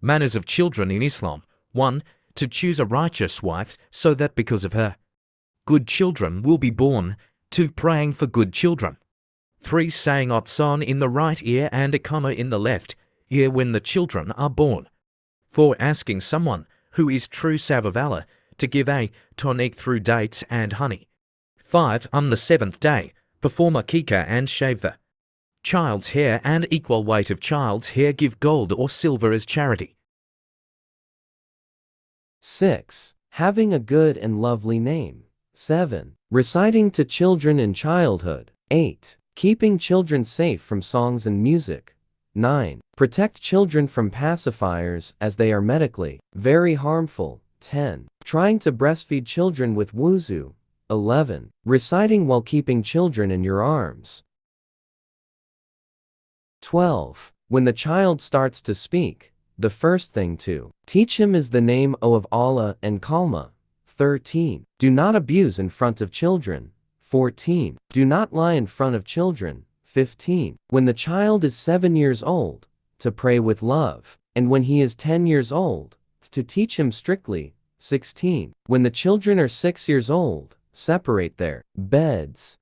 Manners of children in Islam. 1. To choose a righteous wife so that because of her, good children will be born. 2. Praying for good children. 3. Saying Otson in the right ear and Iqama in the left ear when the children are born. 4. Asking someone who is true sav of Allah to give a tonic through dates and honey. 5. On the 7th day, perform akika and shave the child's hair and equal weight of child's hair, give gold or silver as charity. 6. Having a good and lovely name. 7. Reciting to children in childhood. 8. Keeping children safe from songs and music. 9. Protect children from pacifiers as they are medically very harmful. 10. Trying to breastfeed children with wuzu. 11. Reciting while keeping children in your arms. 12. When the child starts to speak, the first thing to teach him is the name of Allah and Kalma. 13. Do not abuse in front of children. 14. Do not lie in front of children. 15. When the child is 7 years old, to pray with love, and when he is 10 years old, to teach him strictly. 16. When the children are 6 years old, separate their beds.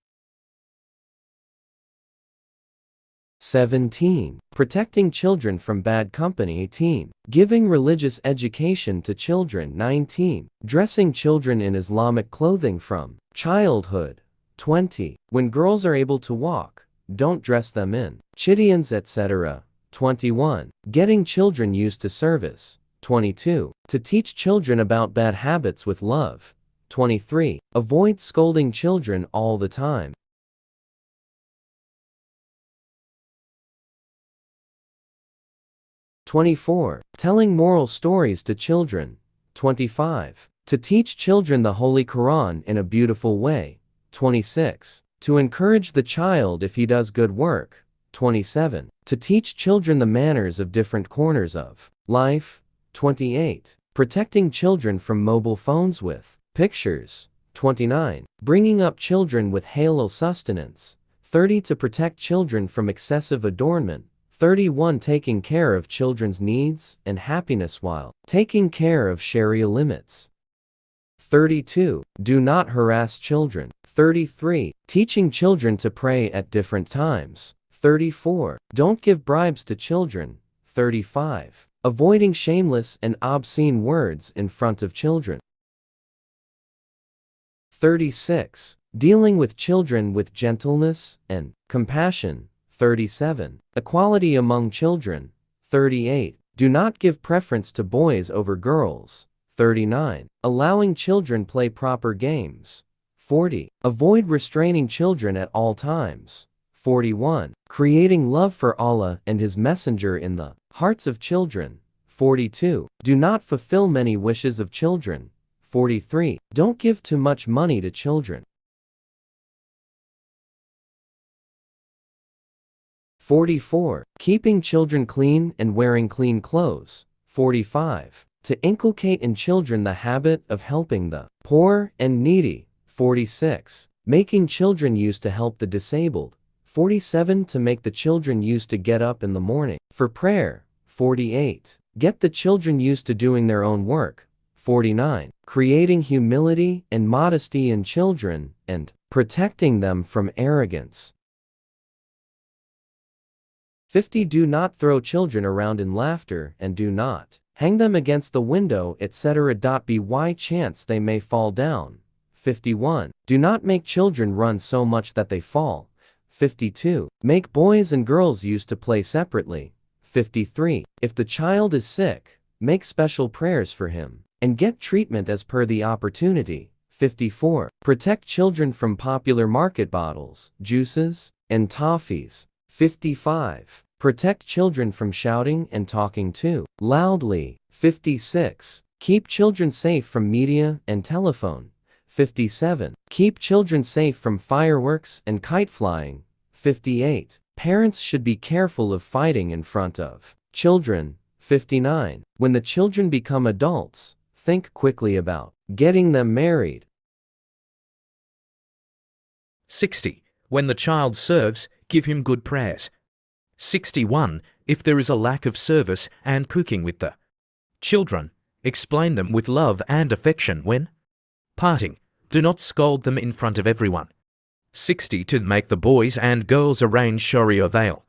17. Protecting children from bad company. 18. Giving religious education to children. 19. Dressing children in Islamic clothing from childhood. 20. When girls are able to walk, don't dress them in chidians, etc. 21. Getting children used to service. 22. To teach children about bad habits with love. 23. Avoid scolding children all the time. 24. Telling moral stories to children. 25. To teach children the Holy Quran in a beautiful way. 26. To encourage the child if he does good work. 27. To teach children the manners of different corners of life. 28. Protecting children from mobile phones with pictures. 29. Bringing up children with halal sustenance. 30. To protect children from excessive adornment. 31. Taking care of children's needs and happiness while taking care of Sharia limits. 32. Do not harass children. 33. Teaching children to pray at different times. 34. Don't give bribes to children. 35. Avoiding shameless and obscene words in front of children. 36. Dealing with children with gentleness and compassion. 37. Equality among children. 38. Do not give preference to boys over girls. 39. Allowing children play proper games. 40. Avoid restraining children at all times. 41. Creating love for Allah and His Messenger in the hearts of children. 42. Do not fulfill many wishes of children. 43. Don't give too much money to children. 44. Keeping children clean and wearing clean clothes. 45. To inculcate in children the habit of helping the poor and needy. 46. Making children used to help the disabled. 47. To make the children used to get up in the morning for prayer. 48. Get the children used to doing their own work. 49. Creating humility and modesty in children and protecting them from arrogance. 50. Do not throw children around in laughter and do not hang them against the window, etc. By chance they may fall down. 51. Do not make children run so much that they fall. 52. Make boys and girls used to play separately. 53. If the child is sick, make special prayers for him and get treatment as per the opportunity. 54. Protect children from popular market bottles, juices, and toffees. 55. Protect children from shouting and talking too loudly. 56. Keep children safe from media and telephone. 57. Keep children safe from fireworks and kite flying. 58. Parents should be careful of fighting in front of children. 59. When the children become adults, think quickly about getting them married. 60. When the child serves, give him good prayers. 61. If there is a lack of service and cooking with the Children, explain them with love and affection when parting. Do not scold them in front of everyone. 60. To make the boys and girls arrange shari or veil.